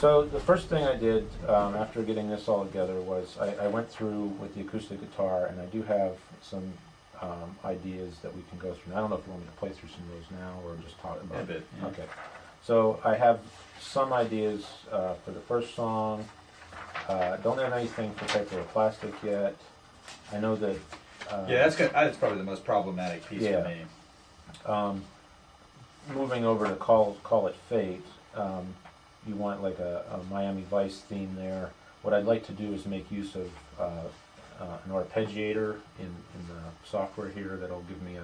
So the first thing I did after getting this all together was I went through with the acoustic guitar, and I do have some ideas that we can go through. And I don't know if you want me to play through some of those now or just talk about A bit, yeah. Okay. So I have some ideas for the first song. Don't have anything for Paper or Plastic yet. I know that. Yeah, that's probably the most problematic piece Yeah. for me. Moving over to Call It Fate, you want like a Miami Vice theme there. What I'd like to do is make use of an arpeggiator in the software here that'll give me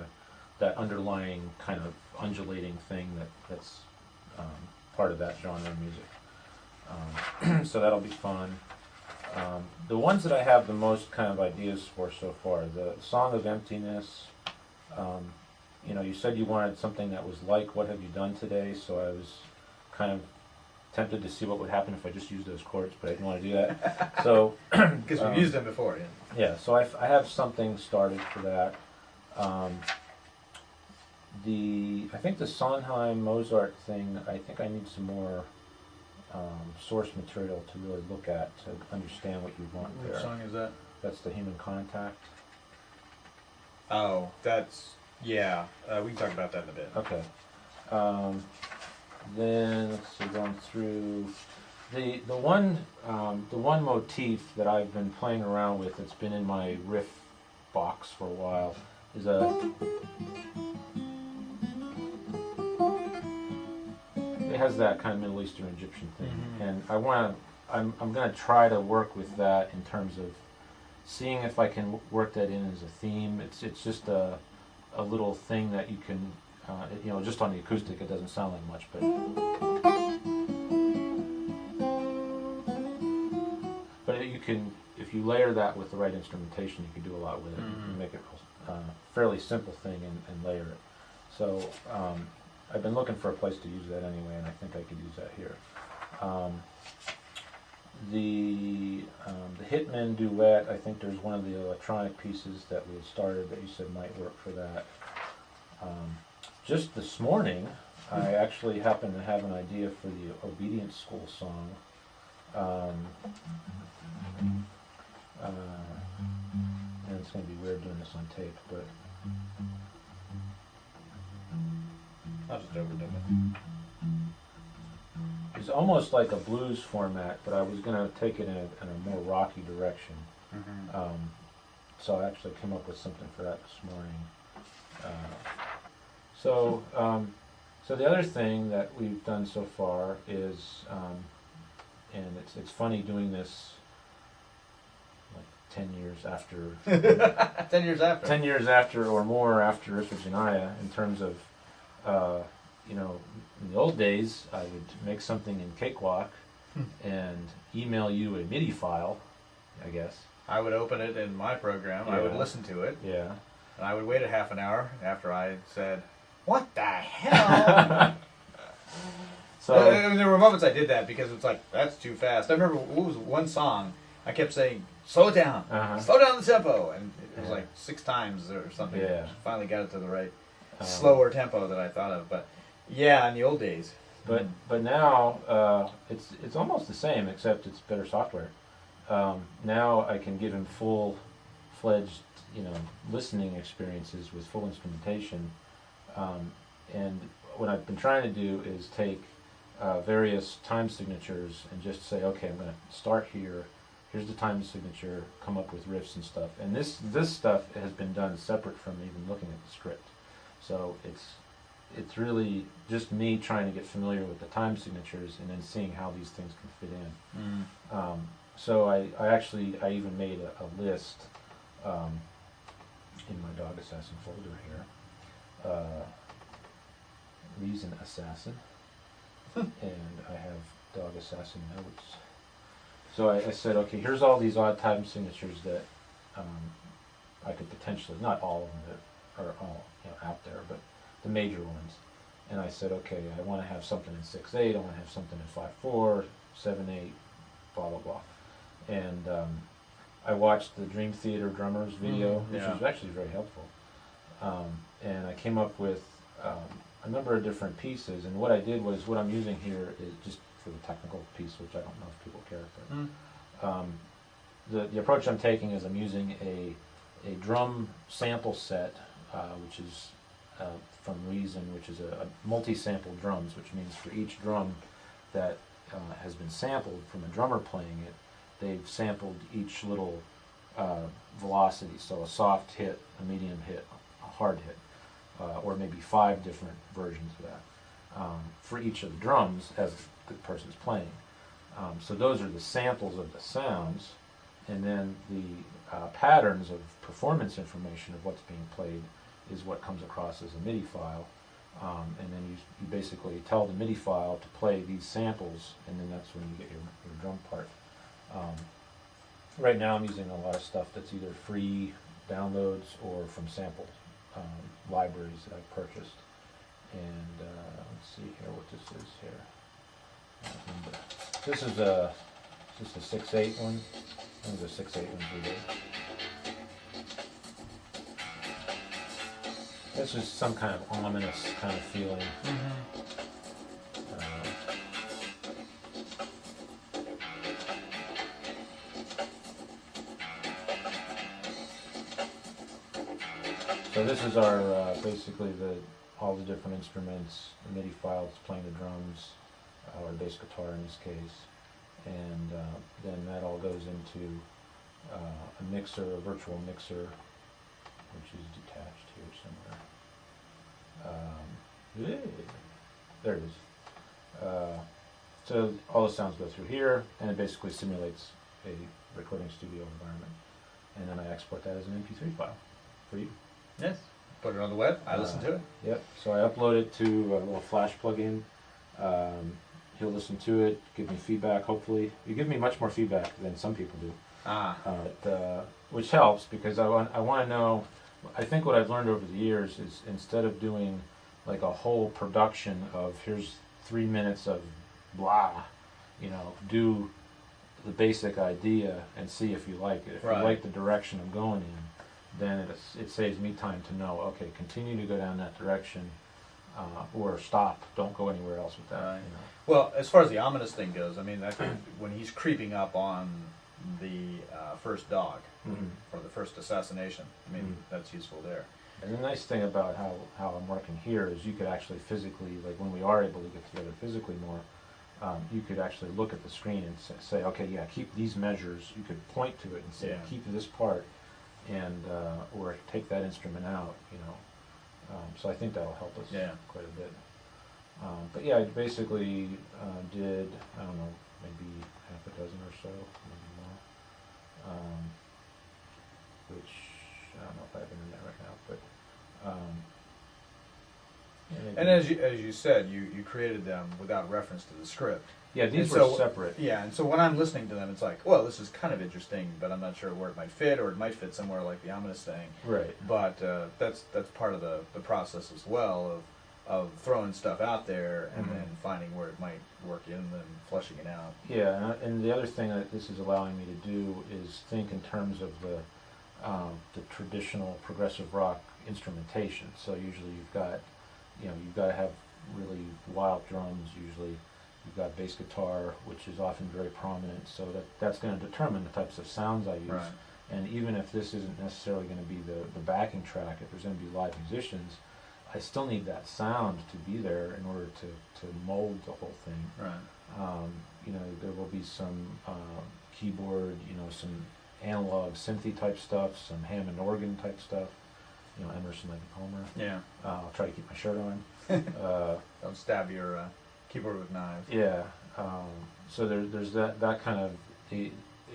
that underlying kind of undulating thing that's part of that genre of music. So that'll be fun. The ones that I have the most kind of ideas for so far, the Song of Emptiness. You said you wanted something that was like What Have You Done Today, so I was kind of tempted to see what would happen if I just used those chords, but I didn't want to do that. So Because we've used them before, yeah. yeah, so I have something started for that. I think the Sondheim Mozart thing, I think I need some more source material to really look at to understand what you want there. Which song is that? That's the Human Contact. Oh, yeah. We can talk about that in a bit. Okay. Then let's see, going through the one motif that I've been playing around with that's been in my riff box for a while is it has that kind of Middle Eastern Egyptian thing, and I'm going to try to work with that in terms of seeing if I can work that in as a theme. It's just a little thing that you can, just on the acoustic it doesn't sound like much, but you can, if you layer that with the right instrumentation, you can do a lot with it. You can make it a fairly simple thing and layer it. So I've been looking for a place to use that anyway, and I think I could use that here. The Hitman duet, I think there's one of the electronic pieces that we had started that you said might work for that. Just this morning, I actually happened to have an idea for the Obedience School song. And it's going to be weird doing this on tape, but I'll just overdub it. it's almost like a blues format, but I was going to take it in a more rocky direction. So I actually came up with something for that this morning. So the other thing that we've done so far is, and it's funny doing this like 10 years after 10 years after. 10 years after or more after Iphigenia, in terms of, in the old days, I would make something in Cakewalk and email you a MIDI file, I guess. I would open it in my program, I would listen to it, Yeah. and I would wait a half an hour after I said, "What the hell?" So I mean, there were moments I did that because it's like, that's too fast. I remember what was one song, I kept saying, slow it down, slow down the tempo, and it was like 6 times or something. Yeah. Finally got it to the right slower tempo that I thought of, but yeah, in the old days. But now it's almost the same, except it's better software. Now I can give him full-fledged, listening experiences with full instrumentation. And what I've been trying to do is take various time signatures and just say, okay, I'm going to start here. Here's the time signature. Come up with riffs and stuff. And this stuff has been done separate from even looking at the script. So it's really just me trying to get familiar with the time signatures and then seeing how these things can fit in. So I even made a list in my Dog Assassin folder here. Reason Assassin, and I have Dog Assassin notes. So I said, okay, here's all these odd time signatures that I could potentially, not all of them that are all out there, but the major ones. And I said, okay, I want to have something in 6/8, I want to have something in 5/4, 7/8, blah blah blah. And I watched the Dream Theater Drummers video, which was actually very helpful. And I came up with a number of different pieces, and what I did was, what I'm using here is just for the technical piece, which I don't know if people care. But, Mm. the approach I'm taking is I'm using a drum sample set, which is from Reason, which is a multi-sample drums, which means for each drum that has been sampled from a drummer playing it, they've sampled each little velocity. So a soft hit, a medium hit, a hard hit, or maybe 5 different versions of that for each of the drums as the person's playing. So those are the samples of the sounds, and then the patterns of performance information of what's being played is what comes across as a MIDI file. And then you basically tell the MIDI file to play these samples, and then that's when you get your drum part. Right now I'm using a lot of stuff that's either free downloads or from sample libraries that I've purchased. And let's see here what this is here. This is a 6/8 one. That was a 6/8 one we did. This is some kind of ominous kind of feeling. So this is our basically all the different instruments, the MIDI files playing the drums, or bass guitar in this case, and then that all goes into a mixer, a virtual mixer, which is detached here somewhere. There it is. So all the sounds go through here, and it basically simulates a recording studio environment, and then I export that as an MP3 file for you. Yes. Put it on the web. I listen to it. Yep. So I upload it to a little Flash plugin. He'll listen to it, give me feedback. Hopefully, you give me much more feedback than some people do. Which helps because I want to know. I think what I've learned over the years is instead of doing like a whole production of here's 3 minutes of blah, do the basic idea and see if you like it. If you like the direction I'm going in, then it saves me time to know, okay, continue to go down that direction, or stop, don't go anywhere else with that. Well, as far as the ominous thing goes, I mean, I think when he's creeping up on the first dog for the first assassination, I mean, that's useful there. And the nice thing about how I'm working here is you could actually physically, like when we are able to get together physically more, you could actually look at the screen and say, okay, yeah, keep these measures. You could point to it and say, keep this part, and or take that instrument out. So I think that'll help us quite a bit. But yeah, I basically did, I don't know, maybe half a dozen or so, maybe more. Which I don't know if I have internet right now, but. And as you said, you created them without reference to the script. Yeah, these were separate. Yeah, and so when I'm listening to them, it's like, well, this is kind of interesting, but I'm not sure where it might fit, or it might fit somewhere like the ominous thing. Right. But that's part of the process as well of throwing stuff out there and then finding where it might work in and fleshing it out. Yeah, and the other thing that this is allowing me to do is think in terms of the traditional progressive rock instrumentation. So usually you've got to have really wild drums. Usually you've got bass guitar, which is often very prominent. So that's going to determine the types of sounds I use. Right. And even if this isn't necessarily going to be the backing track, if there's going to be live musicians, I still need that sound to be there in order to mold the whole thing. Right. There will be some keyboard, some analog synthy type stuff, some Hammond organ type stuff. Emerson, Lake and Palmer. Yeah. I'll try to keep my shirt on. Don't stab your keyboard with knives. Yeah. So there's that kind of.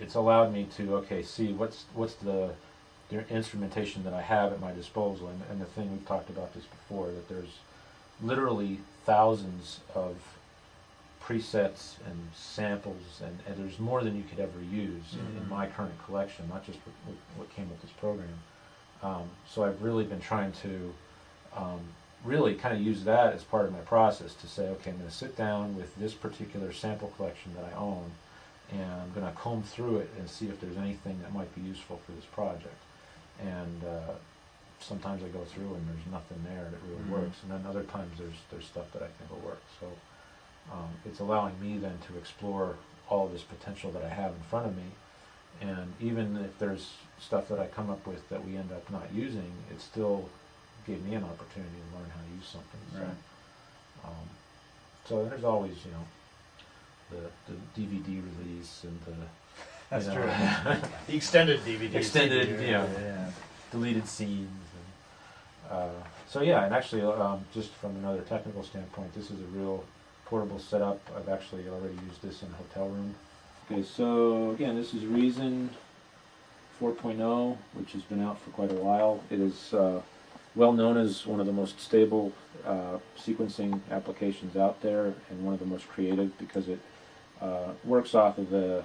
It's allowed me to see what's the instrumentation that I have at my disposal, and the thing we've talked about this before, that there's literally thousands of presets and samples, and there's more than you could ever use in my current collection, not just what came with this program. So I've really been trying to really kind of use that as part of my process to say, okay, I'm going to sit down with this particular sample collection that I own, and I'm going to comb through it and see if there's anything that might be useful for this project. And sometimes I go through and there's nothing there that really works, and then other times there's stuff that I think will work. So it's allowing me then to explore all of this potential that I have in front of me. And even if there's stuff that I come up with that we end up not using, it still gave me an opportunity to learn how to use something. Right. So there's always, the DVD release and the That's you true. know, The extended DVD. Extended, yeah. deleted scenes. And, so yeah, and actually, just from another technical standpoint, this is a real portable setup. I've actually already used this in a hotel room. Okay, so again, this is Reason 4.0, which has been out for quite a while. It is well known as one of the most stable sequencing applications out there, and one of the most creative because it works off of a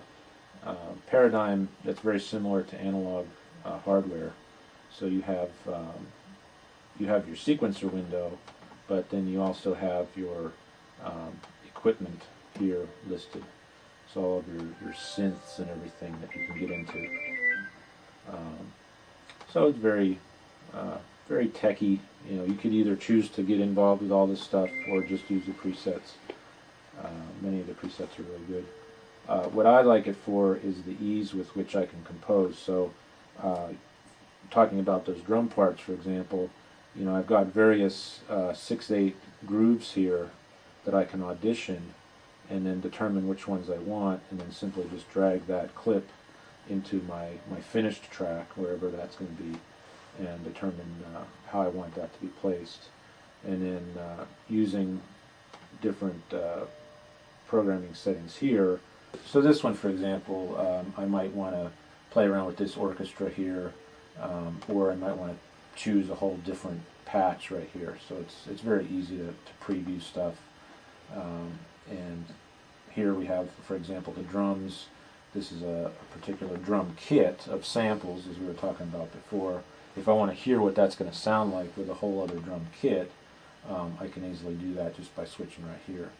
paradigm that's very similar to analog hardware. So you have your sequencer window, but then you also have your equipment here listed. So all of your synths and everything that you can get into. So it's very techy. You could either choose to get involved with all this stuff or just use the presets. Many of the presets are really good. What I like it for is the ease with which I can compose. So talking about those drum parts, for example, I've got various 6/8 grooves here that I can audition and then determine which ones I want, and then simply just drag that clip into my finished track, wherever that's going to be, and determine how I want that to be placed. And then using different programming settings here. So this one, for example, I might want to play around with this orchestra here, or I might want to choose a whole different patch right here. So it's very easy to preview stuff. And here we have, for example, the drums. This is a particular drum kit of samples, as we were talking about before. If I want to hear what that's going to sound like with a whole other drum kit, I can easily do that just by switching right here.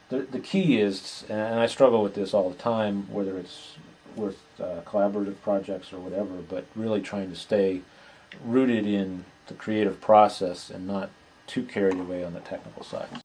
The key is, and I struggle with this all the time, whether it's with collaborative projects or whatever, but really trying to stay rooted in the creative process and not too carried away on the technical side.